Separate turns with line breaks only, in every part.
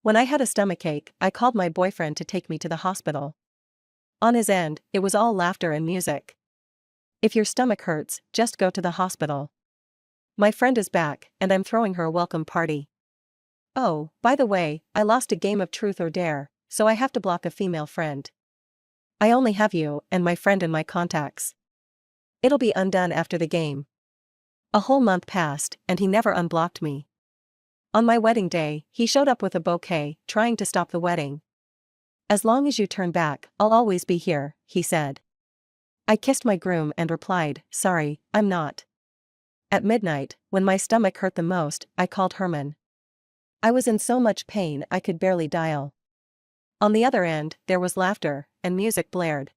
When I had a stomachache, I called my boyfriend to take me to the hospital. On his end, it was all laughter and music. If your stomach hurts, just go to the hospital. My friend is back, and I'm throwing her a welcome party. Oh, by the way, I lost a game of truth or dare, so I have to block a female friend. I only have you and my friend in my contacts. It'll be undone after the game. A whole month passed, and he never unblocked me. On my wedding day, he showed up with a bouquet, trying to stop the wedding. As long as you turn back, I'll always be here, he said. I kissed my groom and replied, sorry, I'm not. At midnight, when my stomach hurt the most, I called Herman. I was in so much pain I could barely dial. On the other end, there was laughter, and music blared.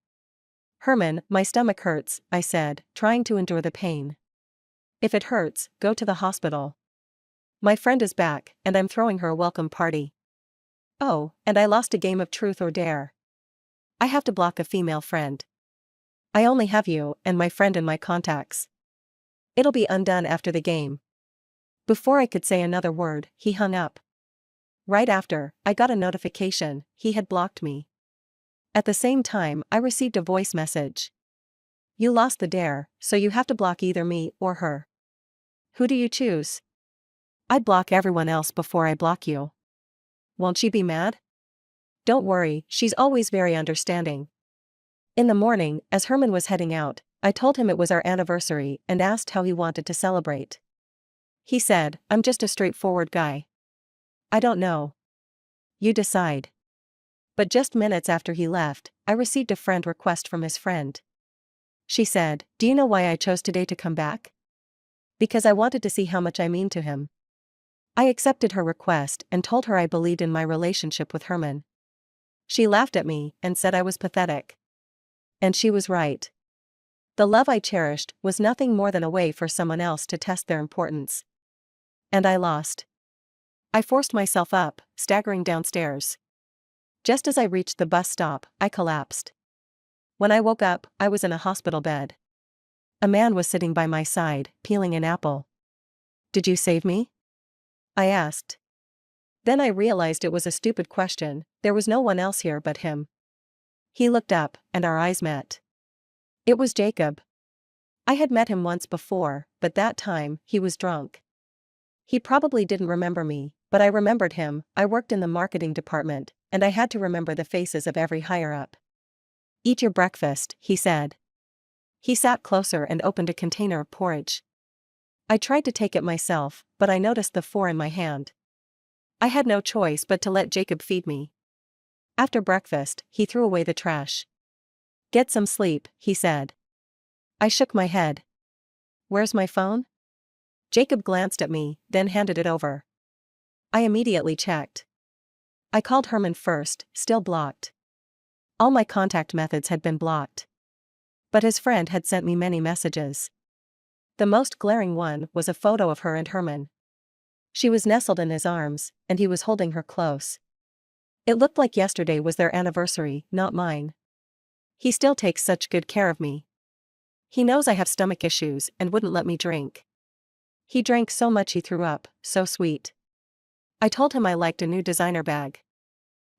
Herman, my stomach hurts, I said, trying to endure the pain. If it hurts, go to the hospital. My friend is back, and I'm throwing her a welcome party. Oh, and I lost a game of truth or dare. I have to block a female friend. I only have you and my friend in my contacts. It'll be undone after the game. Before I could say another word, he hung up. Right after, I got a notification, he had blocked me. At the same time, I received a voice message. You lost the dare, so you have to block either me or her. Who do you choose? I'd block everyone else before I block you. Won't she be mad? Don't worry, she's always very understanding. In the morning, as Herman was heading out, I told him it was our anniversary and asked how he wanted to celebrate. He said, I'm just a straightforward guy. I don't know. You decide. But just minutes after he left, I received a friend request from his friend. She said, do you know why I chose today to come back? Because I wanted to see how much I mean to him. I accepted her request and told her I believed in my relationship with Herman. She laughed at me and said I was pathetic. And she was right. The love I cherished was nothing more than a way for someone else to test their importance. And I lost. I forced myself up, staggering downstairs. Just as I reached the bus stop, I collapsed. When I woke up, I was in a hospital bed. A man was sitting by my side, peeling an apple. Did you save me? I asked. Then I realized it was a stupid question, there was no one else here but him. He looked up, and our eyes met. It was Jacob. I had met him once before, but that time, he was drunk. He probably didn't remember me, but I remembered him. I worked in the marketing department, and I had to remember the faces of every higher-up. Eat your breakfast, he said. He sat closer and opened a container of porridge. I tried to take it myself, but I noticed the four in my hand. I had no choice but to let Jacob feed me. After breakfast, he threw away the trash. Get some sleep, he said. I shook my head. Where's my phone? Jacob glanced at me, then handed it over. I immediately checked. I called Herman first, still blocked. All my contact methods had been blocked. But his friend had sent me many messages. The most glaring one was a photo of her and Herman. She was nestled in his arms, and he was holding her close. It looked like yesterday was their anniversary, not mine. He still takes such good care of me. He knows I have stomach issues and wouldn't let me drink. He drank so much he threw up, so sweet. I told him I liked a new designer bag.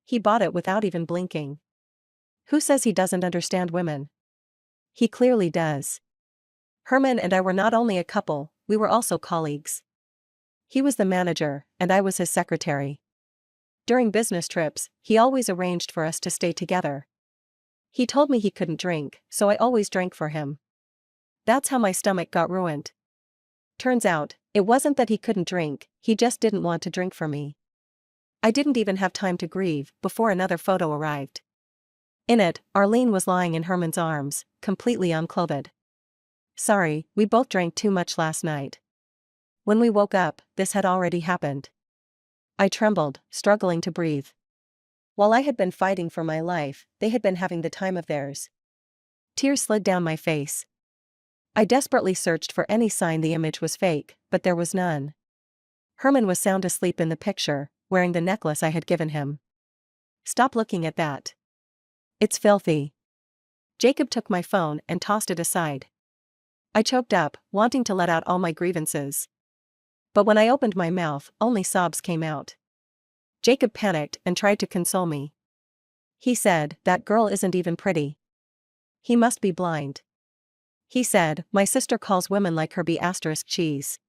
He bought it without even blinking. Who says he doesn't understand women? He clearly does. Herman and I were not only a couple, we were also colleagues. He was the manager, and I was his secretary. During business trips, he always arranged for us to stay together. He told me he couldn't drink, so I always drank for him. That's how my stomach got ruined. Turns out, it wasn't that he couldn't drink, he just didn't want to drink for me. I didn't even have time to grieve before another photo arrived. In it, Arlene was lying in Herman's arms, completely unclothed. Sorry, we both drank too much last night. When we woke up, this had already happened. I trembled, struggling to breathe. While I had been fighting for my life, they had been having the time of theirs. Tears slid down my face. I desperately searched for any sign the image was fake, but there was none. Herman was sound asleep in the picture, wearing the necklace I had given him. Stop looking at that. It's filthy. Jacob took my phone and tossed it aside. I choked up, wanting to let out all my grievances. But when I opened my mouth, only sobs came out. Jacob panicked and tried to console me. He said, "That girl isn't even pretty. He must be blind." He said, "My sister calls women like her B*cheese.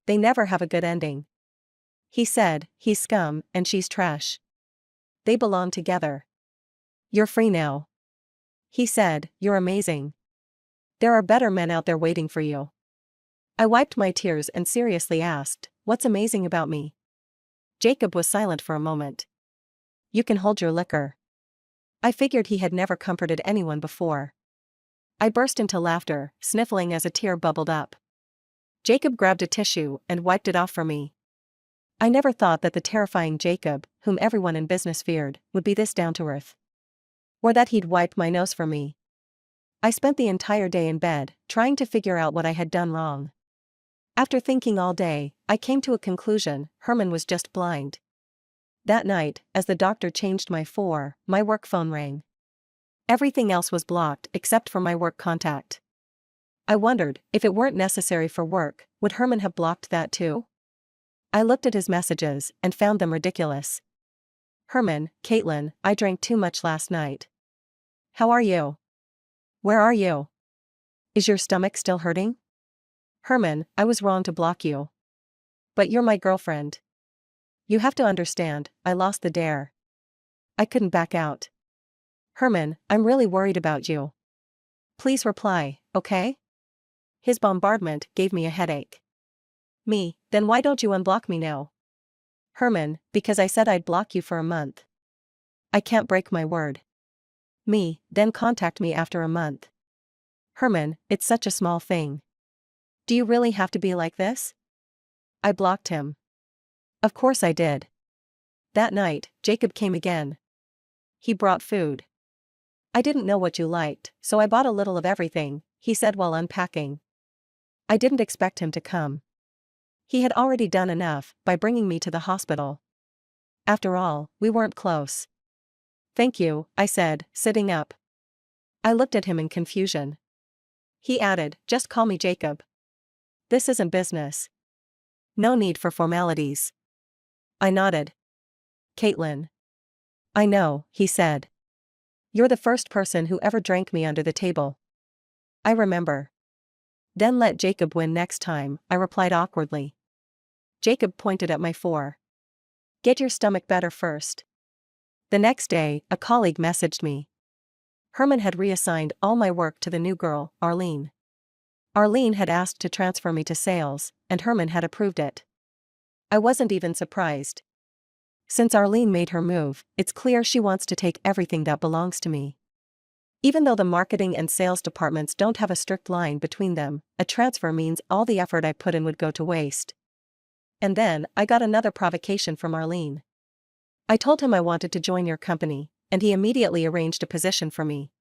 They never have a good ending." He said, "He's scum, and she's trash. They belong together. You're free now." He said, "You're amazing. There are better men out there waiting for you." I wiped my tears and seriously asked, "What's amazing about me?" Jacob was silent for a moment. "You can hold your liquor." I figured he had never comforted anyone before. I burst into laughter, sniffling as a tear bubbled up. Jacob grabbed a tissue and wiped it off for me. I never thought that the terrifying Jacob, whom everyone in business feared, would be this down-to-earth. Or that he'd wipe my nose for me. I spent the entire day in bed, trying to figure out what I had done wrong. After thinking all day, I came to a conclusion: Herman was just blind. That night, as the doctor changed my work phone rang. Everything else was blocked except for my work contact. I wondered, if it weren't necessary for work, would Herman have blocked that too? I looked at his messages and found them ridiculous. "Herman, Caitlin, I drank too much last night. How are you? Where are you? Is your stomach still hurting? Herman, I was wrong to block you. But you're my girlfriend. You have to understand, I lost the dare. I couldn't back out. Herman, I'm really worried about you. Please reply, okay?" His bombardment gave me a headache. Me, then why don't you unblock me now? Herman, because I said I'd block you for a month. I can't break my word. Me, then contact me after a month. Herman, it's such a small thing. Do you really have to be like this? I blocked him. Of course I did. That night, Jacob came again. He brought food. "I didn't know what you liked, so I bought a little of everything," he said while unpacking. I didn't expect him to come. He had already done enough by bringing me to the hospital. After all, we weren't close. "Thank you," I said, sitting up. I looked at him in confusion. He added, "Just call me Jacob. This isn't business. No need for formalities." I nodded. "Caitlin." "I know," he said. "You're the first person who ever drank me under the table." "I remember." "Then let Jacob win next time," I replied awkwardly. Jacob pointed at my fore. "Get your stomach better first." The next day, a colleague messaged me. Herman had reassigned all my work to the new girl, Arlene. Arlene had asked to transfer me to sales, and Herman had approved it. I wasn't even surprised. Since Arlene made her move, it's clear she wants to take everything that belongs to me. Even though the marketing and sales departments don't have a strict line between them, a transfer means all the effort I put in would go to waste. And then, I got another provocation from Arlene. "I told him I wanted to join your company, and he immediately arranged a position for me.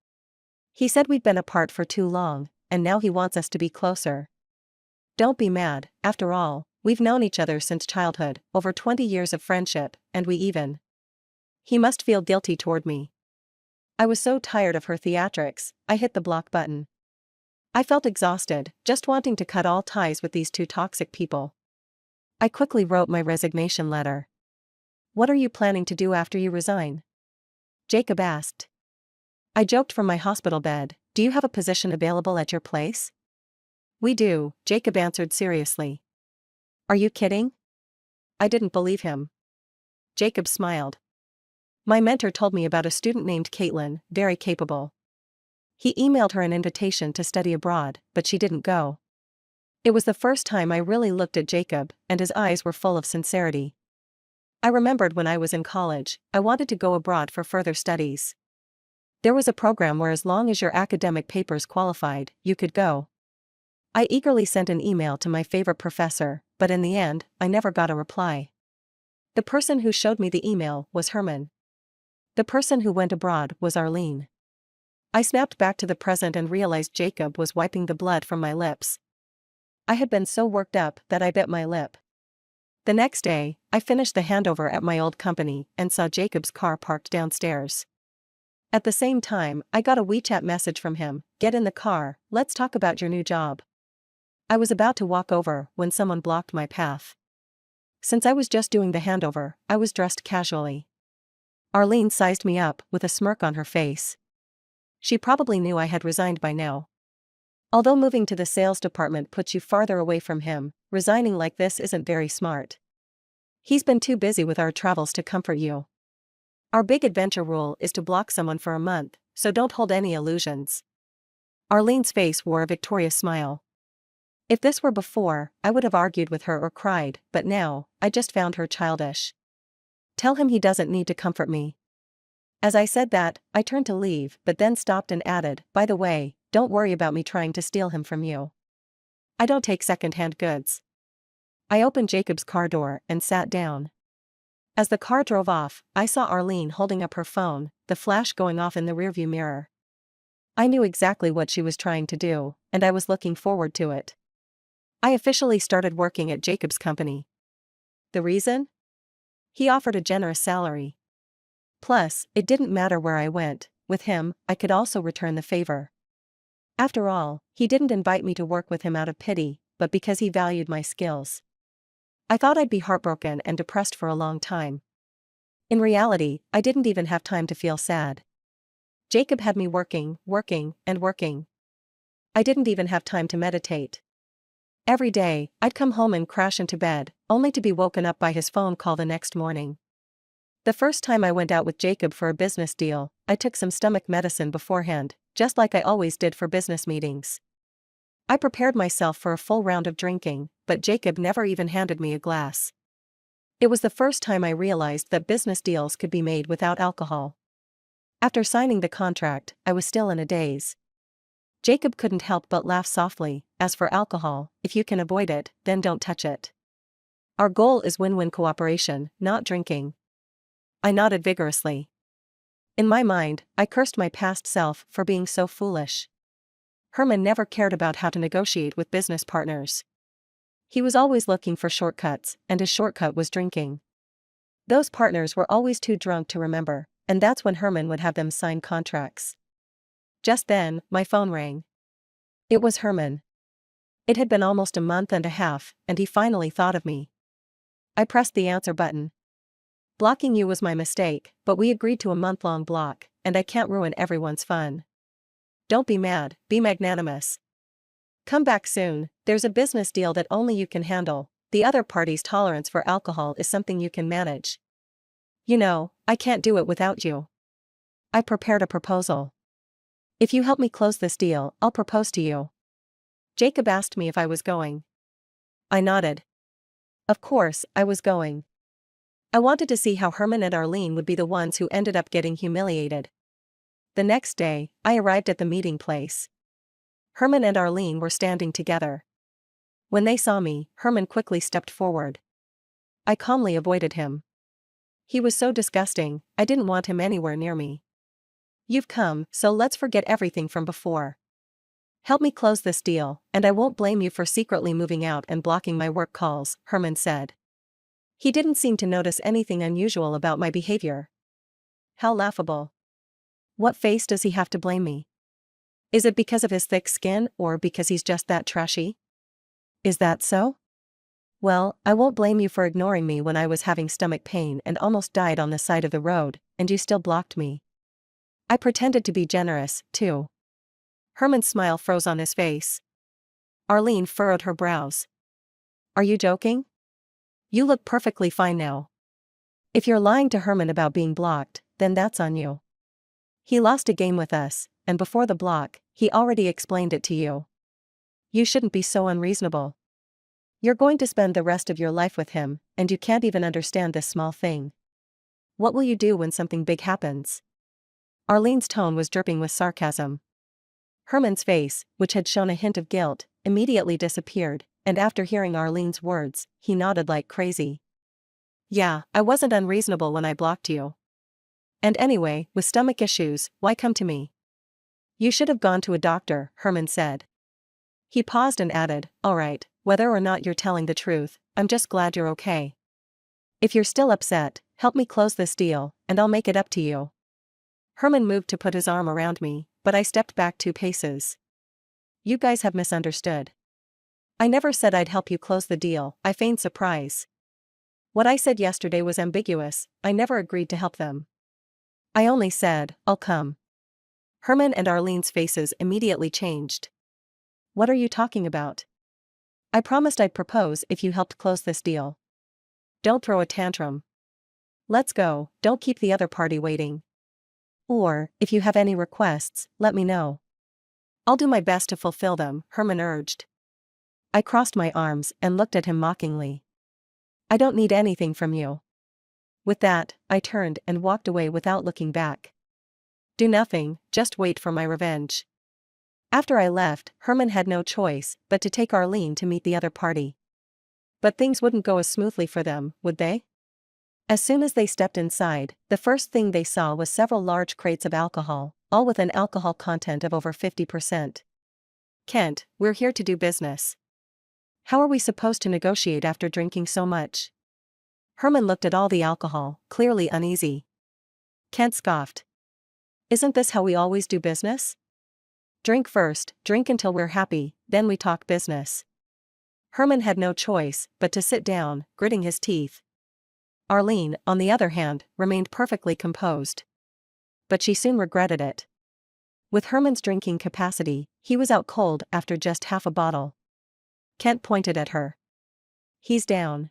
He said we'd been apart for too long, and now he wants us to be closer." Don't be mad, after all, we've known each other since childhood, over 20 years of friendship, and we even. He must feel guilty toward me. I was so tired of her theatrics, I hit the block button. I felt exhausted, just wanting to cut all ties with these two toxic people. I quickly wrote my resignation letter. "What are you planning to do after you resign?" Jacob asked. I joked from my hospital bed, "Do you have a position available at your place?" "We do," Jacob answered seriously. "Are you kidding?" I didn't believe him. Jacob smiled. "My mentor told me about a student named Caitlin, very capable. He emailed her an invitation to study abroad, but she didn't go." It was the first time I really looked at Jacob, and his eyes were full of sincerity. I remembered when I was in college, I wanted to go abroad for further studies. There was a program where as long as your academic papers qualified, you could go. I eagerly sent an email to my favorite professor, but in the end, I never got a reply. The person who showed me the email was Herman. The person who went abroad was Arlene. I snapped back to the present and realized Jacob was wiping the blood from my lips. I had been so worked up that I bit my lip. The next day, I finished the handover at my old company and saw Jacob's car parked downstairs. At the same time, I got a WeChat message from him, "Get in the car, let's talk about your new job." I was about to walk over when someone blocked my path. Since I was just doing the handover, I was dressed casually. Arlene sized me up with a smirk on her face. She probably knew I had resigned by now. Although moving to the sales department puts you farther away from him, resigning like this isn't very smart. He's been too busy with our travels to comfort you. Our big adventure rule is to block someone for a month, so don't hold any illusions. Arlene's face wore a victorious smile. If this were before, I would have argued with her or cried, but now, I just found her childish. Tell him he doesn't need to comfort me. As I said that, I turned to leave, but then stopped and added, by the way, don't worry about me trying to steal him from you. I don't take second-hand goods. I opened Jacob's car door and sat down. As the car drove off, I saw Arlene holding up her phone, the flash going off in the rearview mirror. I knew exactly what she was trying to do, and I was looking forward to it. I officially started working at Jacob's company. The reason? He offered a generous salary. Plus, it didn't matter where I went, with him, I could also return the favor. After all, he didn't invite me to work with him out of pity, but because he valued my skills. I thought I'd be heartbroken and depressed for a long time. In reality, I didn't even have time to feel sad. Jacob had me working, and working. I didn't even have time to meditate. Every day, I'd come home and crash into bed, only to be woken up by his phone call the next morning. The first time I went out with Jacob for a business deal, I took some stomach medicine beforehand, just like I always did for business meetings. I prepared myself for a full round of drinking, but Jacob never even handed me a glass. It was the first time I realized that business deals could be made without alcohol. After signing the contract, I was still in a daze. Jacob couldn't help but laugh softly. As for alcohol, if you can avoid it, then don't touch it. Our goal is win-win cooperation, not drinking. I nodded vigorously. In my mind, I cursed my past self for being so foolish. Herman never cared about how to negotiate with business partners. He was always looking for shortcuts, and his shortcut was drinking. Those partners were always too drunk to remember, and that's when Herman would have them sign contracts. Just then, my phone rang. It was Herman. It had been almost a month and a half, and he finally thought of me. I pressed the answer button. Blocking you was my mistake, but we agreed to a month-long block, and I can't ruin everyone's fun. Don't be mad, be magnanimous. Come back soon, there's a business deal that only you can handle, the other party's tolerance for alcohol is something you can manage. You know, I can't do it without you. I prepared a proposal. If you help me close this deal, I'll propose to you. Jacob asked me if I was going. I nodded. Of course, I was going. I wanted to see how Herman and Arlene would be the ones who ended up getting humiliated. The next day, I arrived at the meeting place. Herman and Arlene were standing together. When they saw me, Herman quickly stepped forward. I calmly avoided him. He was so disgusting, I didn't want him anywhere near me. You've come, so let's forget everything from before. Help me close this deal, and I won't blame you for secretly moving out and blocking my work calls, Herman said. He didn't seem to notice anything unusual about my behavior. How laughable. What face does he have to blame me? Is it because of his thick skin or because he's just that trashy? Is that so? Well, I won't blame you for ignoring me when I was having stomach pain and almost died on the side of the road, and you still blocked me. I pretended to be generous, too. Herman's smile froze on his face. Arlene furrowed her brows. Are you joking? You look perfectly fine now. If you're lying to Herman about being blocked, then that's on you. He lost a game with us, and before the block, he already explained it to you. You shouldn't be so unreasonable. You're going to spend the rest of your life with him, and you can't even understand this small thing. What will you do when something big happens? Arlene's tone was dripping with sarcasm. Herman's face, which had shown a hint of guilt, immediately disappeared, and after hearing Arlene's words, he nodded like crazy. Yeah, I wasn't unreasonable when I blocked you. And anyway, with stomach issues, why come to me? You should have gone to a doctor, Herman said. He paused and added, all right, whether or not you're telling the truth, I'm just glad you're okay. If you're still upset, help me close this deal, and I'll make it up to you. Herman moved to put his arm around me, but I stepped back 2 paces. You guys have misunderstood. I never said I'd help you close the deal, I feigned surprise. What I said yesterday was ambiguous. I never agreed to help them. I only said, I'll come. Herman and Arlene's faces immediately changed. What are you talking about? I promised I'd propose if you helped close this deal. Don't throw a tantrum. Let's go, don't keep the other party waiting. Or, if you have any requests, let me know. I'll do my best to fulfill them, Herman urged. I crossed my arms and looked at him mockingly. I don't need anything from you. With that, I turned and walked away without looking back. Do nothing, just wait for my revenge. After I left, Herman had no choice but to take Arlene to meet the other party. But things wouldn't go as smoothly for them, would they? As soon as they stepped inside, the first thing they saw was several large crates of alcohol, all with an alcohol content of over 50%. Kent, we're here to do business. How are we supposed to negotiate after drinking so much? Herman looked at all the alcohol, clearly uneasy. Kent scoffed. Isn't this how we always do business? Drink first, drink until we're happy, then we talk business. Herman had no choice but to sit down, gritting his teeth. Arlene, on the other hand, remained perfectly composed. But she soon regretted it. With Herman's drinking capacity, he was out cold after just half a bottle. Kent pointed at her. He's down.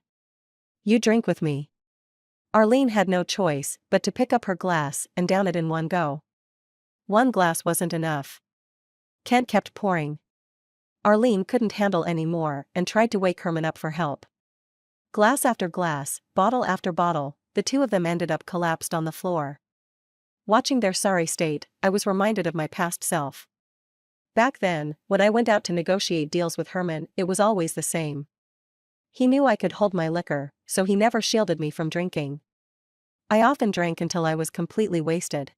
You drink with me. Arlene had no choice but to pick up her glass and down it in one go. One glass wasn't enough. Kent kept pouring. Arlene couldn't handle any more and tried to wake Herman up for help. Glass after glass, bottle after bottle, the two of them ended up collapsed on the floor. Watching their sorry state, I was reminded of my past self. Back then, when I went out to negotiate deals with Herman, it was always the same. He knew I could hold my liquor, so he never shielded me from drinking. I often drank until I was completely wasted.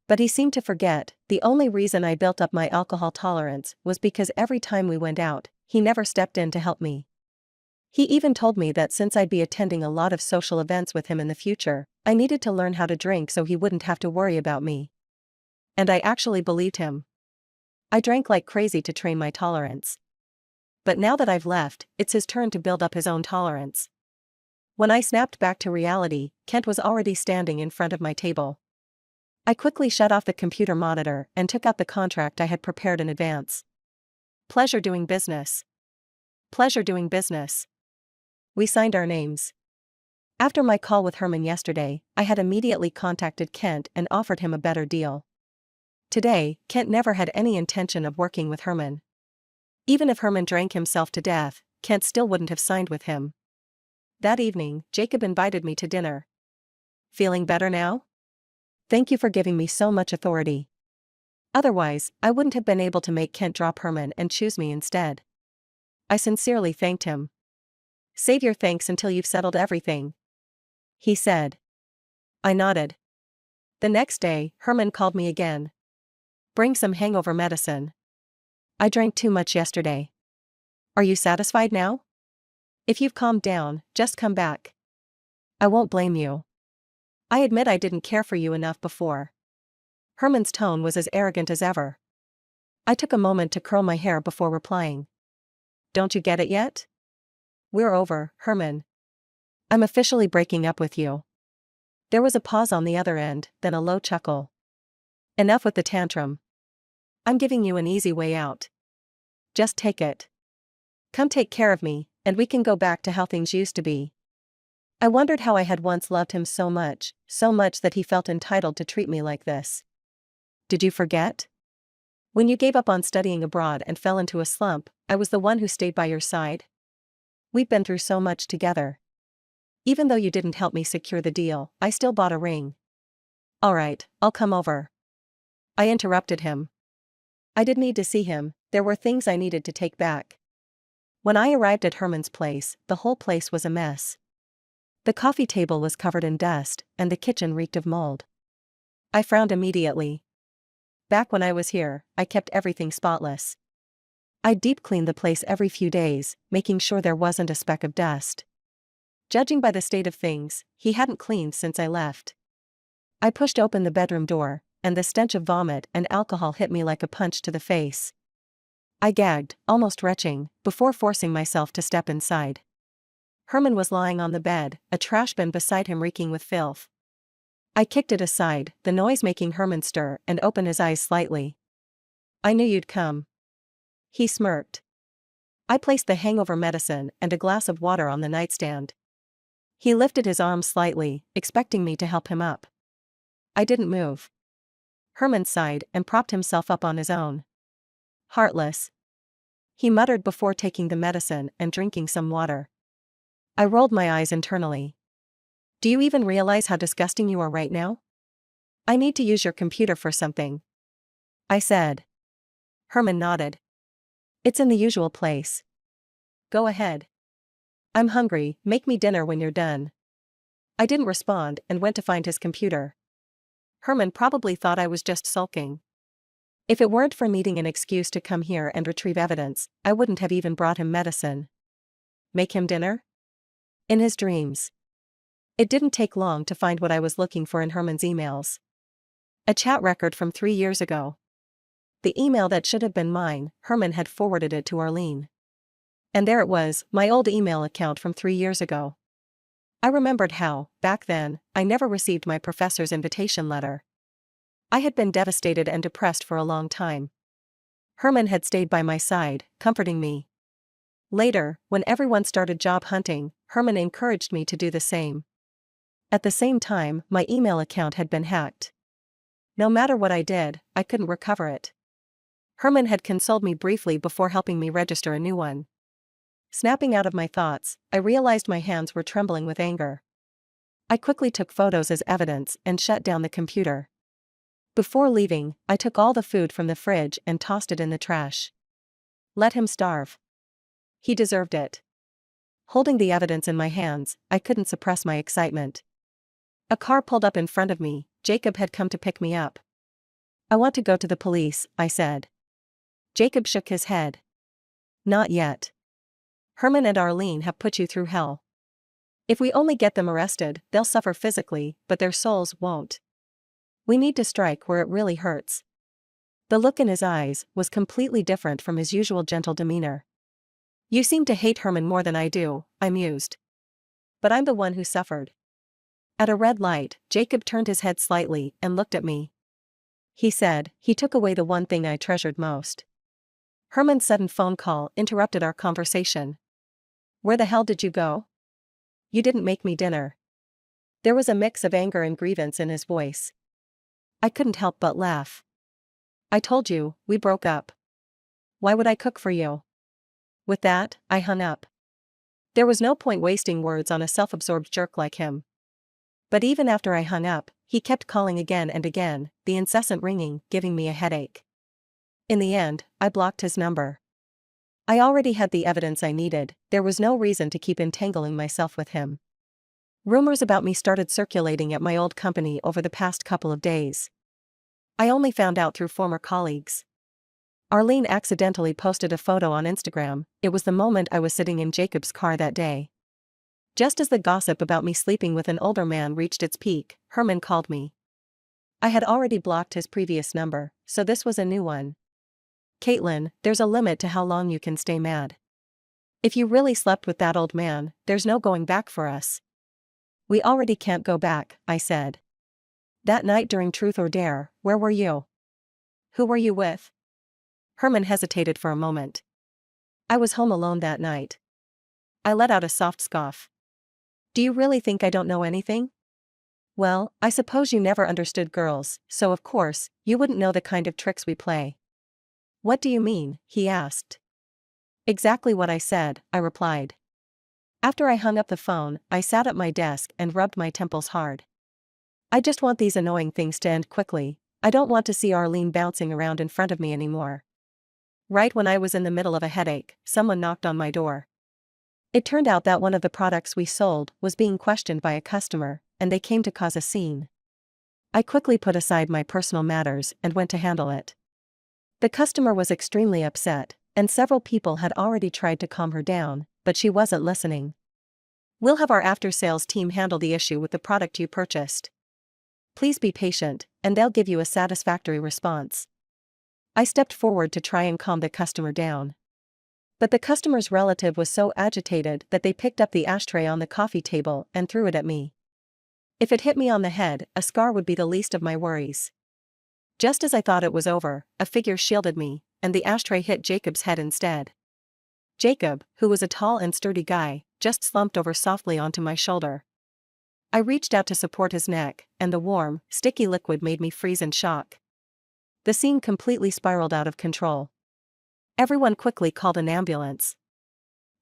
But he seemed to forget, the only reason I built up my alcohol tolerance was because every time we went out, he never stepped in to help me. He even told me that since I'd be attending a lot of social events with him in the future, I needed to learn how to drink so he wouldn't have to worry about me. And I actually believed him. I drank like crazy to train my tolerance. But now that I've left, it's his turn to build up his own tolerance. When I snapped back to reality, Kent was already standing in front of my table. I quickly shut off the computer monitor and took out the contract I had prepared in advance. Pleasure doing business. Pleasure doing business. We signed our names. After my call with Herman yesterday, I had immediately contacted Kent and offered him a better deal. Today, Kent never had any intention of working with Herman. Even if Herman drank himself to death, Kent still wouldn't have signed with him. That evening, Jacob invited me to dinner. Feeling better now? Thank you for giving me so much authority. Otherwise, I wouldn't have been able to make Kent drop Herman and choose me instead. I sincerely thanked him. Save your thanks until you've settled everything, he said. I nodded. The next day, Herman called me again. Bring some hangover medicine. I drank too much yesterday. Are you satisfied now? If you've calmed down, just come back. I won't blame you. I admit I didn't care for you enough before. Herman's tone was as arrogant as ever. I took a moment to curl my hair before replying. Don't you get it yet? We're over, Herman. I'm officially breaking up with you. There was a pause on the other end, then a low chuckle. Enough with the tantrum. I'm giving you an easy way out. Just take it. Come take care of me, and we can go back to how things used to be. I wondered how I had once loved him so much that he felt entitled to treat me like this. Did you forget? When you gave up on studying abroad and fell into a slump, I was the one who stayed by your side. We've been through so much together. Even though you didn't help me secure the deal, I still bought a ring. All right, I'll come over. I interrupted him. I did need to see him, there were things I needed to take back. When I arrived at Herman's place, the whole place was a mess. The coffee table was covered in dust, and the kitchen reeked of mold. I frowned immediately. Back when I was here, I kept everything spotless. I'd deep clean the place every few days, making sure there wasn't a speck of dust. Judging by the state of things, he hadn't cleaned since I left. I pushed open the bedroom door, and the stench of vomit and alcohol hit me like a punch to the face. I gagged, almost retching, before forcing myself to step inside. Herman was lying on the bed, a trash bin beside him reeking with filth. I kicked it aside, the noise making Herman stir and open his eyes slightly. "I knew you'd come." He smirked. I placed the hangover medicine and a glass of water on the nightstand. He lifted his arm slightly, expecting me to help him up. I didn't move. Herman sighed and propped himself up on his own. "Heartless," he muttered before taking the medicine and drinking some water. I rolled my eyes internally. "Do you even realize how disgusting you are right now? I need to use your computer for something," I said. Herman nodded. "It's in the usual place." "Go ahead." "I'm hungry, make me dinner when you're done." I didn't respond and went to find his computer. Herman probably thought I was just sulking. If it weren't for needing an excuse to come here and retrieve evidence, I wouldn't have even brought him medicine. Make him dinner? In his dreams. It didn't take long to find what I was looking for in Herman's emails. A chat record from 3 years ago. The email that should have been mine, Herman had forwarded it to Arlene. And there it was, my old email account from 3 years ago. I remembered how, back then, I never received my professor's invitation letter. I had been devastated and depressed for a long time. Herman had stayed by my side, comforting me. Later, when everyone started job hunting, Herman encouraged me to do the same. At the same time, my email account had been hacked. No matter what I did, I couldn't recover it. Herman had consoled me briefly before helping me register a new one. Snapping out of my thoughts, I realized my hands were trembling with anger. I quickly took photos as evidence and shut down the computer. Before leaving, I took all the food from the fridge and tossed it in the trash. Let him starve. He deserved it. Holding the evidence in my hands, I couldn't suppress my excitement. A car pulled up in front of me. Jacob had come to pick me up. "I want to go to the police," I said. Jacob shook his head. "Not yet. Herman and Arlene have put you through hell. If we only get them arrested, they'll suffer physically, but their souls won't. We need to strike where it really hurts." The look in his eyes was completely different from his usual gentle demeanor. "You seem to hate Herman more than I do," I mused. "But I'm the one who suffered." At a red light, Jacob turned his head slightly and looked at me. He said, "He took away the one thing I treasured most." Herman's sudden phone call interrupted our conversation. "Where the hell did you go? You didn't make me dinner." There was a mix of anger and grievance in his voice. I couldn't help but laugh. "I told you, we broke up. Why would I cook for you?" With that, I hung up. There was no point wasting words on a self-absorbed jerk like him. But even after I hung up, he kept calling again and again, the incessant ringing giving me a headache. In the end, I blocked his number. I already had the evidence I needed, there was no reason to keep entangling myself with him. Rumors about me started circulating at my old company over the past couple of days. I only found out through former colleagues. Arlene accidentally posted a photo on Instagram. It was the moment I was sitting in Jacob's car that day. Just as the gossip about me sleeping with an older man reached its peak, Herman called me. I had already blocked his previous number, so this was a new one. "Caitlin, there's a limit to how long you can stay mad. If you really slept with that old man, there's no going back for us." "We already can't go back," I said. "That night during Truth or Dare, where were you? Who were you with?" Herman hesitated for a moment. "I was home alone that night." I let out a soft scoff. "Do you really think I don't know anything? Well, I suppose you never understood girls, so of course, you wouldn't know the kind of tricks we play." "What do you mean?" he asked. "Exactly what I said," I replied. After I hung up the phone, I sat at my desk and rubbed my temples hard. I just want these annoying things to end quickly. I don't want to see Arlene bouncing around in front of me anymore. Right when I was in the middle of a headache, someone knocked on my door. It turned out that one of the products we sold was being questioned by a customer, and they came to cause a scene. I quickly put aside my personal matters and went to handle it. The customer was extremely upset, and several people had already tried to calm her down, but she wasn't listening. "We'll have our after-sales team handle the issue with the product you purchased. Please be patient, and they'll give you a satisfactory response." I stepped forward to try and calm the customer down. But the customer's relative was so agitated that they picked up the ashtray on the coffee table and threw it at me. If it hit me on the head, a scar would be the least of my worries. Just as I thought it was over, a figure shielded me, and the ashtray hit Jacob's head instead. Jacob, who was a tall and sturdy guy, just slumped over softly onto my shoulder. I reached out to support his neck, and the warm, sticky liquid made me freeze in shock. The scene completely spiraled out of control. Everyone quickly called an ambulance.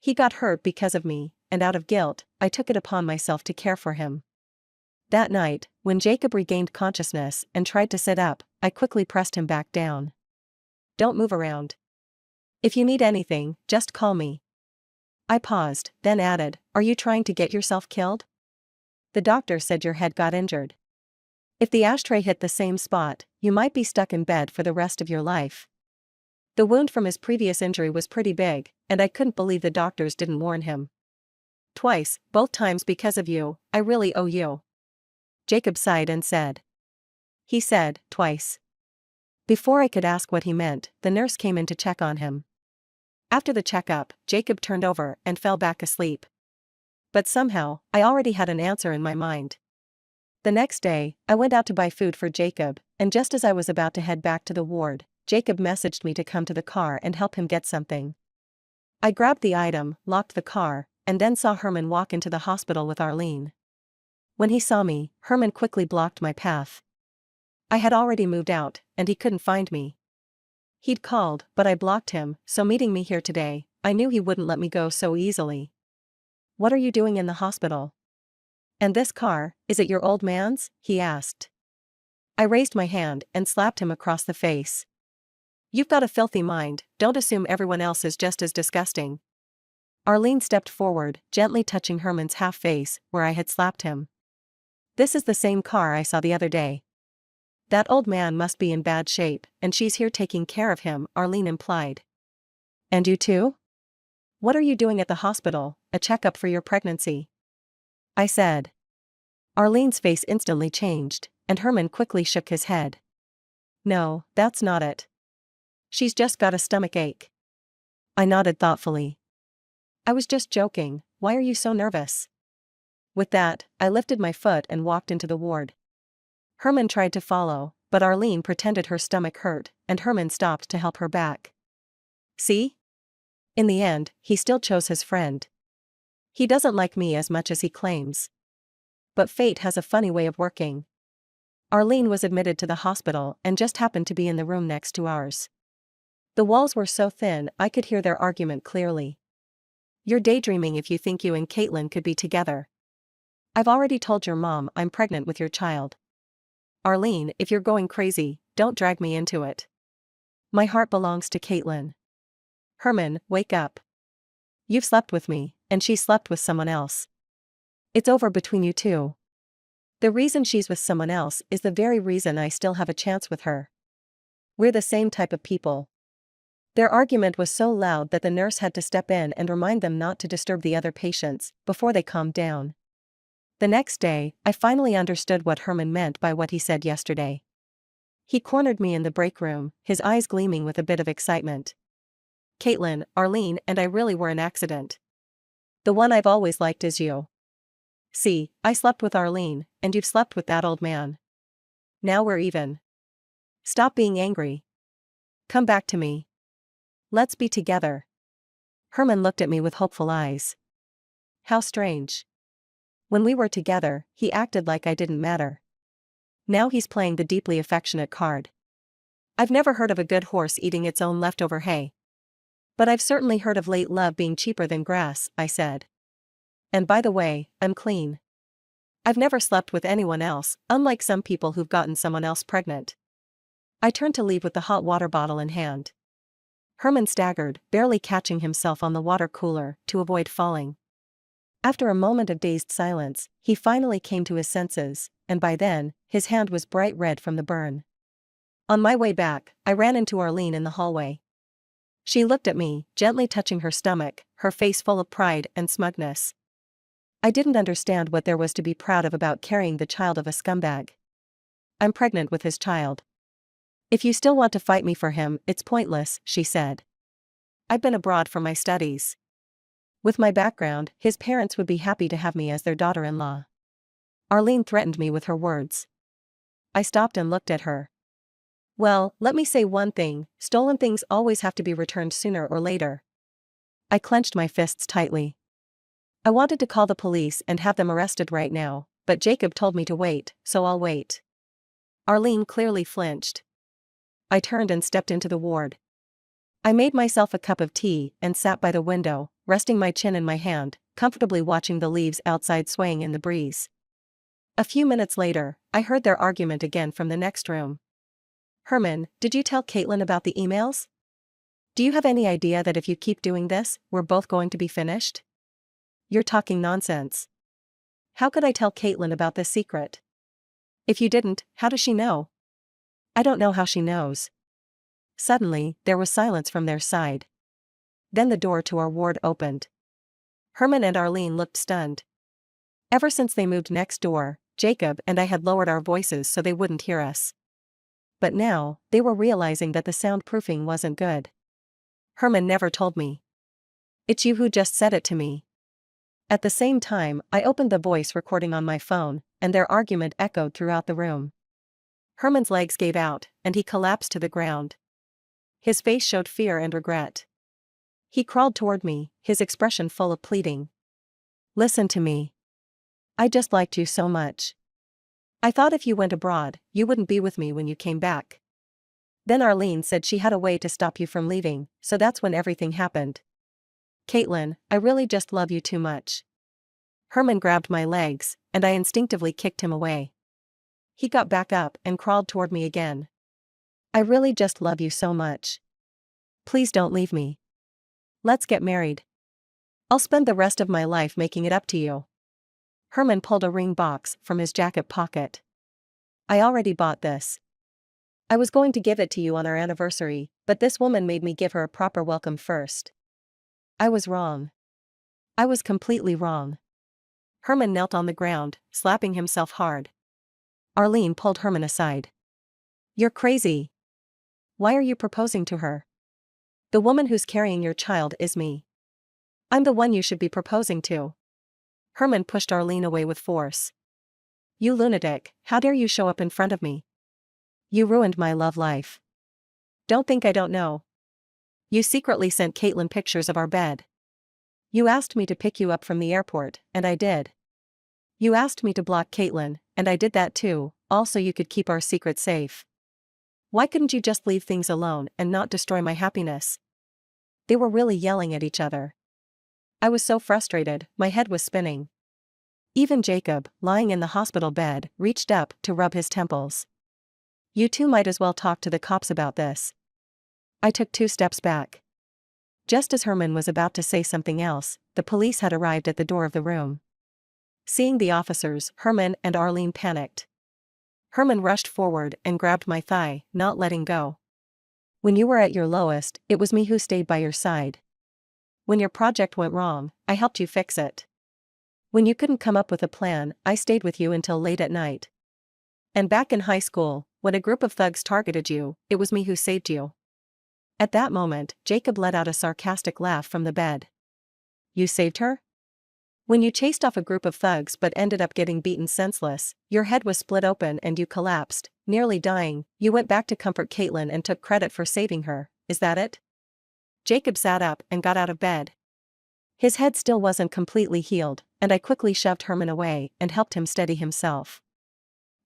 He got hurt because of me, and out of guilt, I took it upon myself to care for him. That night, when Jacob regained consciousness and tried to sit up, I quickly pressed him back down. Don't move around. If you need anything, just call me. I paused, then added, Are you trying to get yourself killed? The doctor said your head got injured. If the ashtray hit the same spot, you might be stuck in bed for the rest of your life. The wound from his previous injury was pretty big, and I couldn't believe the doctors didn't warn him. Twice, both times because of you, I really owe you. Jacob sighed and said. He said, twice. Before I could ask what he meant, the nurse came in to check on him. After the checkup, Jacob turned over and fell back asleep. But somehow, I already had an answer in my mind. The next day, I went out to buy food for Jacob, and just as I was about to head back to the ward, Jacob messaged me to come to the car and help him get something. I grabbed the item, locked the car, and then saw Herman walk into the hospital with Arlene. When he saw me, Herman quickly blocked my path. I had already moved out, and he couldn't find me. He'd called, but I blocked him, so meeting me here today, I knew he wouldn't let me go so easily. What are you doing in the hospital? And this car, is it your old man's? He asked. I raised my hand and slapped him across the face. You've got a filthy mind, don't assume everyone else is just as disgusting. Arlene stepped forward, gently touching Herman's half face, where I had slapped him. This is the same car I saw the other day. That old man must be in bad shape, and she's here taking care of him, Arlene implied. And you too? What are you doing at the hospital, a checkup for your pregnancy? I said. Arlene's face instantly changed, and Herman quickly shook his head. No, that's not it. She's just got a stomach ache. I nodded thoughtfully. I was just joking, why are you so nervous? With that, I lifted my foot and walked into the ward. Herman tried to follow, but Arlene pretended her stomach hurt, and Herman stopped to help her back. See? In the end, he still chose his friend. He doesn't like me as much as he claims. But fate has a funny way of working. Arlene was admitted to the hospital and just happened to be in the room next to ours. The walls were so thin I could hear their argument clearly. You're daydreaming if you think you and Caitlin could be together. I've already told your mom I'm pregnant with your child. Arlene, if you're going crazy, don't drag me into it. My heart belongs to Caitlin. Herman, wake up. You've slept with me, and she slept with someone else. It's over between you two. The reason she's with someone else is the very reason I still have a chance with her. We're the same type of people. Their argument was so loud that the nurse had to step in and remind them not to disturb the other patients before they calmed down. The next day, I finally understood what Herman meant by what he said yesterday. He cornered me in the break room, his eyes gleaming with a bit of excitement. Caitlin, Arlene and I really were an accident. The one I've always liked is you. See, I slept with Arlene, and you've slept with that old man. Now we're even. Stop being angry. Come back to me. Let's be together. Herman looked at me with hopeful eyes. How strange. When we were together, he acted like I didn't matter. Now he's playing the deeply affectionate card. I've never heard of a good horse eating its own leftover hay. But I've certainly heard of late love being cheaper than grass, I said. And by the way, I'm clean. I've never slept with anyone else, unlike some people who've gotten someone else pregnant. I turned to leave with the hot water bottle in hand. Herman staggered, barely catching himself on the water cooler to avoid falling. After a moment of dazed silence, he finally came to his senses, and by then, his hand was bright red from the burn. On my way back, I ran into Arlene in the hallway. She looked at me, gently touching her stomach, her face full of pride and smugness. I didn't understand what there was to be proud of about carrying the child of a scumbag. I'm pregnant with his child. If you still want to fight me for him, it's pointless, she said. I'd been abroad for my studies. With my background, his parents would be happy to have me as their daughter-in-law. Arlene threatened me with her words. I stopped and looked at her. Well, let me say one thing, stolen things always have to be returned sooner or later. I clenched my fists tightly. I wanted to call the police and have them arrested right now, but Jacob told me to wait, so I'll wait. Arlene clearly flinched. I turned and stepped into the ward. I made myself a cup of tea and sat by the window, resting my chin in my hand, comfortably watching the leaves outside swaying in the breeze. A few minutes later, I heard their argument again from the next room. Herman, did you tell Caitlin about the emails? Do you have any idea that if you keep doing this, we're both going to be finished? You're talking nonsense. How could I tell Caitlin about this secret? If you didn't, how does she know? I don't know how she knows. Suddenly, there was silence from their side. Then the door to our ward opened. Herman and Arlene looked stunned. Ever since they moved next door, Jacob and I had lowered our voices so they wouldn't hear us. But now, they were realizing that the soundproofing wasn't good. Herman never told me. It's you who just said it to me. At the same time, I opened the voice recording on my phone, and their argument echoed throughout the room. Herman's legs gave out, and he collapsed to the ground. His face showed fear and regret. He crawled toward me, his expression full of pleading. Listen to me. I just liked you so much. I thought if you went abroad, you wouldn't be with me when you came back. Then Arlene said she had a way to stop you from leaving, so that's when everything happened. Caitlin, I really just love you too much. Herman grabbed my legs, and I instinctively kicked him away. He got back up and crawled toward me again. I really just love you so much. Please don't leave me. Let's get married. I'll spend the rest of my life making it up to you. Herman pulled a ring box from his jacket pocket. I already bought this. I was going to give it to you on our anniversary, but this woman made me give her a proper welcome first. I was wrong. I was completely wrong. Herman knelt on the ground, slapping himself hard. Arlene pulled Herman aside. You're crazy. Why are you proposing to her? The woman who's carrying your child is me. I'm the one you should be proposing to. Herman pushed Arlene away with force. You lunatic, how dare you show up in front of me? You ruined my love life. Don't think I don't know. You secretly sent Caitlin pictures of our bed. You asked me to pick you up from the airport, and I did. You asked me to block Caitlin, and I did that too, all so you could keep our secret safe. Why couldn't you just leave things alone and not destroy my happiness? They were really yelling at each other. I was so frustrated, my head was spinning. Even Jacob, lying in the hospital bed, reached up to rub his temples. You two might as well talk to the cops about this. I took 2 steps back. Just as Herman was about to say something else, the police had arrived at the door of the room. Seeing the officers, Herman and Arlene panicked. Herman rushed forward and grabbed my thigh, not letting go. When you were at your lowest, it was me who stayed by your side. When your project went wrong, I helped you fix it. When you couldn't come up with a plan, I stayed with you until late at night. And back in high school, when a group of thugs targeted you, it was me who saved you. At that moment, Jacob let out a sarcastic laugh from the bed. You saved her? When you chased off a group of thugs but ended up getting beaten senseless, your head was split open and you collapsed, nearly dying, you went back to comfort Caitlin and took credit for saving her, is that it? Jacob sat up and got out of bed. His head still wasn't completely healed, and I quickly shoved Herman away and helped him steady himself.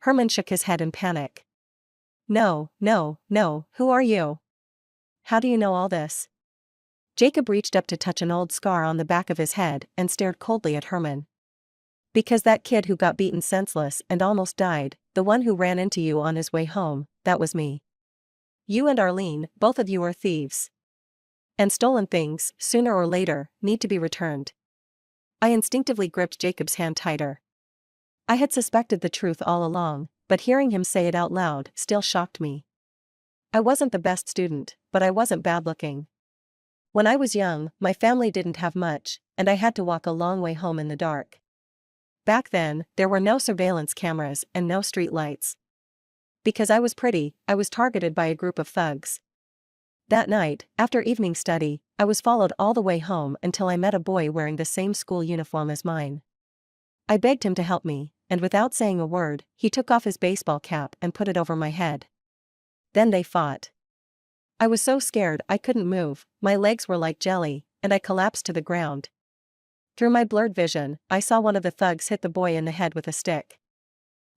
Herman shook his head in panic. No, no, no, who are you? How do you know all this? Jacob reached up to touch an old scar on the back of his head and stared coldly at Herman. Because that kid who got beaten senseless and almost died, the one who ran into you on his way home, that was me. You and Arlene, both of you are thieves. And stolen things, sooner or later, need to be returned. I instinctively gripped Jacob's hand tighter. I had suspected the truth all along, but hearing him say it out loud still shocked me. I wasn't the best student, but I wasn't bad-looking. When I was young, my family didn't have much, and I had to walk a long way home in the dark. Back then, there were no surveillance cameras and no street lights. Because I was pretty, I was targeted by a group of thugs. That night, after evening study, I was followed all the way home until I met a boy wearing the same school uniform as mine. I begged him to help me, and without saying a word, he took off his baseball cap and put it over my head. Then they fought. I was so scared I couldn't move, my legs were like jelly, and I collapsed to the ground. Through my blurred vision, I saw one of the thugs hit the boy in the head with a stick.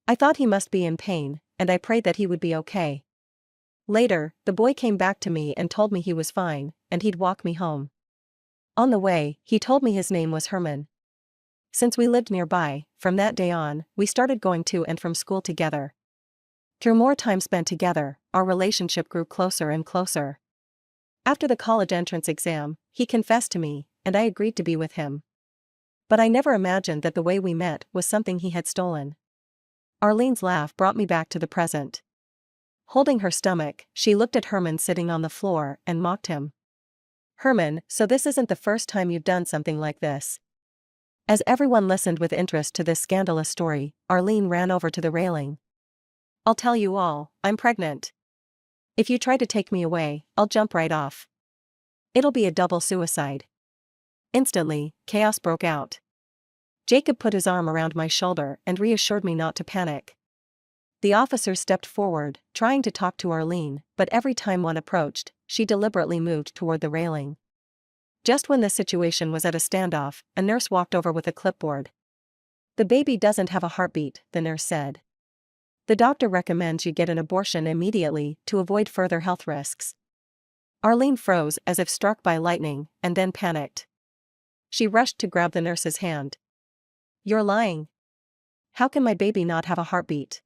I thought he must be in pain, and I prayed that he would be okay. Later, the boy came back to me and told me he was fine, and he'd walk me home. On the way, he told me his name was Herman. Since we lived nearby, from that day on, we started going to and from school together. Through more time spent together, our relationship grew closer and closer. After the college entrance exam, he confessed to me, and I agreed to be with him. But I never imagined that the way we met was something he had stolen. Arlene's laugh brought me back to the present. Holding her stomach, she looked at Herman sitting on the floor and mocked him. "Herman, so this isn't the first time you've done something like this." As everyone listened with interest to this scandalous story, Arlene ran over to the railing. "I'll tell you all, I'm pregnant. If you try to take me away, I'll jump right off. It'll be a double suicide." Instantly, chaos broke out. Jacob put his arm around my shoulder and reassured me not to panic. The officer stepped forward, trying to talk to Arlene, but every time one approached, she deliberately moved toward the railing. Just when the situation was at a standoff, a nurse walked over with a clipboard. "The baby doesn't have a heartbeat," the nurse said. "The doctor recommends you get an abortion immediately to avoid further health risks." Arlene froze as if struck by lightning, and then panicked. She rushed to grab the nurse's hand. "You're lying. How can my baby not have a heartbeat?"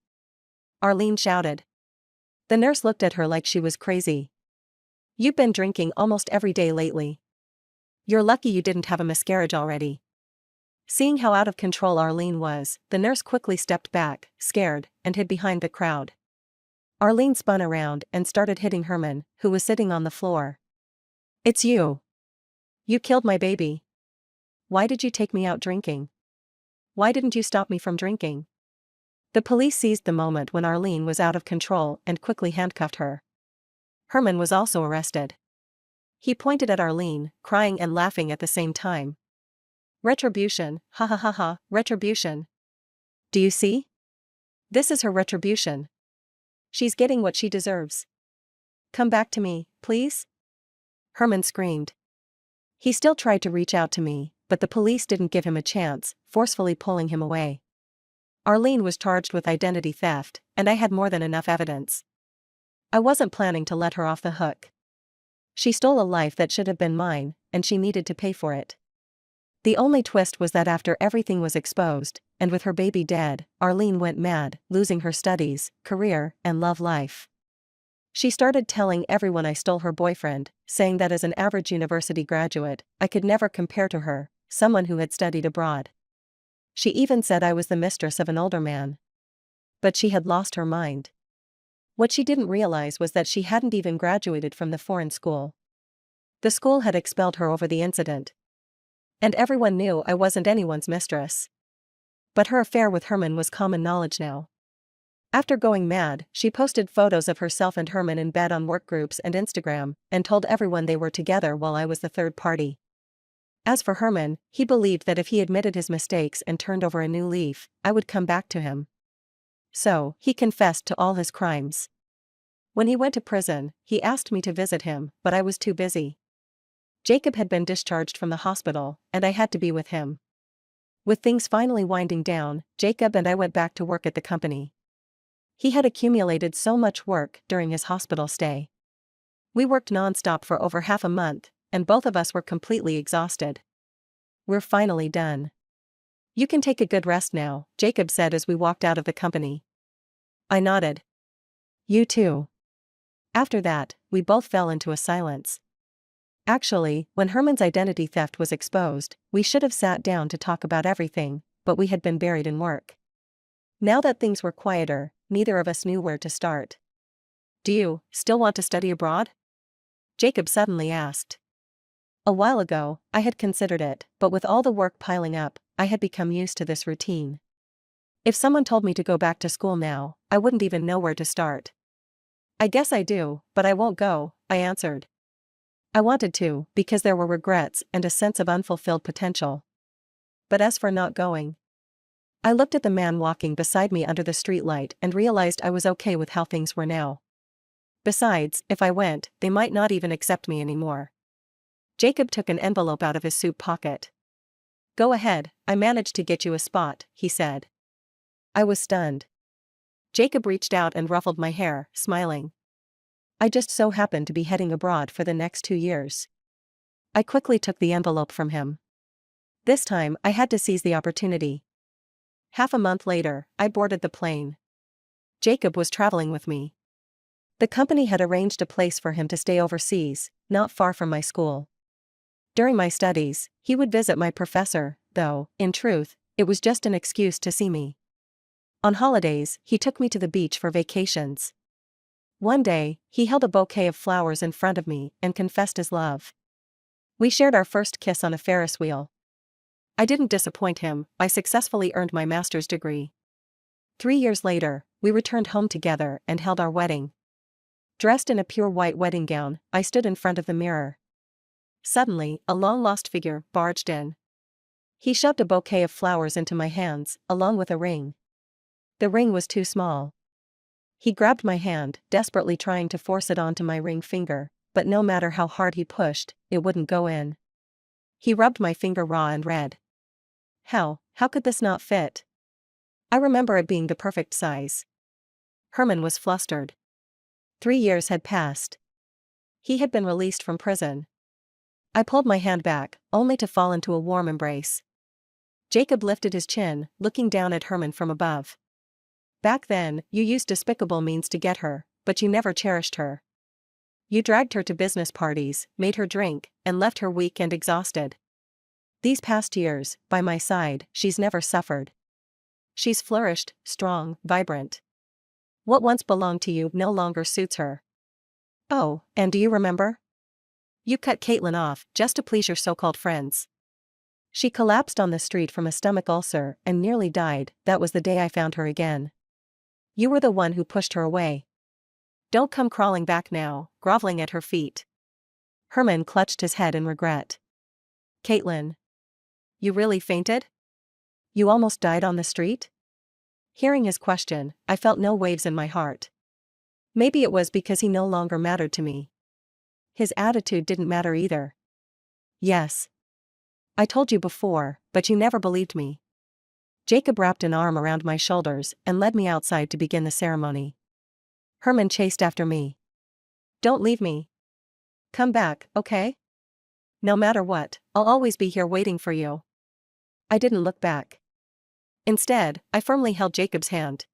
Arlene shouted. The nurse looked at her like she was crazy. "You've been drinking almost every day lately. You're lucky you didn't have a miscarriage already." Seeing how out of control Arlene was, the nurse quickly stepped back, scared, and hid behind the crowd. Arlene spun around and started hitting Herman, who was sitting on the floor. "It's you. You killed my baby. Why did you take me out drinking? Why didn't you stop me from drinking?" The police seized the moment when Arlene was out of control and quickly handcuffed her. Herman was also arrested. He pointed at Arlene, crying and laughing at the same time. "Retribution, ha ha ha ha, retribution. Do you see? This is her retribution. She's getting what she deserves. Come back to me, please?" Herman screamed. He still tried to reach out to me, but the police didn't give him a chance, forcefully pulling him away. Arlene was charged with identity theft, and I had more than enough evidence. I wasn't planning to let her off the hook. She stole a life that should have been mine, and she needed to pay for it. The only twist was that after everything was exposed, and with her baby dead, Arlene went mad, losing her studies, career, and love life. She started telling everyone I stole her boyfriend, saying that as an average university graduate, I could never compare to her, someone who had studied abroad. She even said I was the mistress of an older man. But she had lost her mind. What she didn't realize was that she hadn't even graduated from the foreign school. The school had expelled her over the incident. And everyone knew I wasn't anyone's mistress. But her affair with Herman was common knowledge now. After going mad, she posted photos of herself and Herman in bed on work groups and Instagram, and told everyone they were together while I was the third party. As for Herman, he believed that if he admitted his mistakes and turned over a new leaf, I would come back to him. So, he confessed to all his crimes. When he went to prison, he asked me to visit him, but I was too busy. Jacob had been discharged from the hospital, and I had to be with him. With things finally winding down, Jacob and I went back to work at the company. He had accumulated so much work during his hospital stay. We worked non-stop for over half a month, and both of us were completely exhausted. "We're finally done. You can take a good rest now," Jacob said as we walked out of the company. I nodded. "You too." After that, we both fell into a silence. Actually, when Herman's identity theft was exposed, we should have sat down to talk about everything, but we had been buried in work. Now that things were quieter, neither of us knew where to start. "Do you still want to study abroad?" Jacob suddenly asked. A while ago, I had considered it, but with all the work piling up, I had become used to this routine. If someone told me to go back to school now, I wouldn't even know where to start. "I guess I do, but I won't go," I answered. I wanted to, because there were regrets and a sense of unfulfilled potential. But as for not going, I looked at the man walking beside me under the streetlight and realized I was okay with how things were now. Besides, if I went, they might not even accept me anymore. Jacob took an envelope out of his suit pocket. "Go ahead, I managed to get you a spot," he said. I was stunned. Jacob reached out and ruffled my hair, smiling. "I just so happened to be heading abroad for the next 2 years." I quickly took the envelope from him. This time, I had to seize the opportunity. Half a month later, I boarded the plane. Jacob was traveling with me. The company had arranged a place for him to stay overseas, not far from my school. During my studies, he would visit my professor, though, in truth, it was just an excuse to see me. On holidays, he took me to the beach for vacations. One day, he held a bouquet of flowers in front of me and confessed his love. We shared our first kiss on a Ferris wheel. I didn't disappoint him. I successfully earned my master's degree. 3 years later, we returned home together and held our wedding. Dressed in a pure white wedding gown, I stood in front of the mirror. Suddenly, a long-lost figure barged in. He shoved a bouquet of flowers into my hands, along with a ring. The ring was too small. He grabbed my hand, desperately trying to force it onto my ring finger, but no matter how hard he pushed, it wouldn't go in. He rubbed my finger raw and red. How could this not fit? I remember it being the perfect size. Herman was flustered. 3 years had passed. He had been released from prison. I pulled my hand back, only to fall into a warm embrace. Jacob lifted his chin, looking down at Herman from above. "Back then, you used despicable means to get her, but you never cherished her. You dragged her to business parties, made her drink, and left her weak and exhausted. These past years, by my side, she's never suffered. She's flourished, strong, vibrant. What once belonged to you no longer suits her. Oh, and do you remember? You cut Caitlin off just to please your so-called friends. She collapsed on the street from a stomach ulcer and nearly died. That was the day I found her again. You were the one who pushed her away. Don't come crawling back now, groveling at her feet." Herman clutched his head in regret. "Caitlin. You really fainted? You almost died on the street?" Hearing his question, I felt no waves in my heart. Maybe it was because he no longer mattered to me. His attitude didn't matter either. "Yes. I told you before, but you never believed me." Jacob wrapped an arm around my shoulders and led me outside to begin the ceremony. Herman chased after me. "Don't leave me. Come back, okay? No matter what, I'll always be here waiting for you." I didn't look back. Instead, I firmly held Jacob's hand.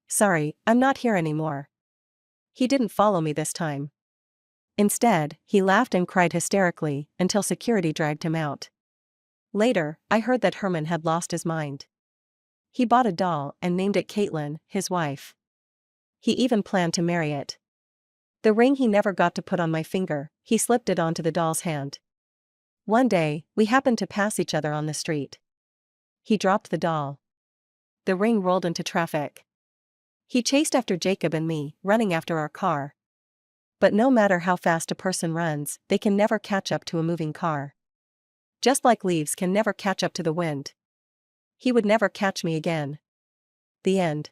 "Sorry, I'm not here anymore." He didn't follow me this time. Instead, he laughed and cried hysterically until security dragged him out. Later, I heard that Herman had lost his mind. He bought a doll and named it Caitlin, his wife. He even planned to marry it. The ring he never got to put on my finger, he slipped it onto the doll's hand. One day, we happened to pass each other on the street. He dropped the doll. The ring rolled into traffic. He chased after Jacob and me, running after our car. But no matter how fast a person runs, they can never catch up to a moving car. Just like leaves can never catch up to the wind. He would never catch me again. The end.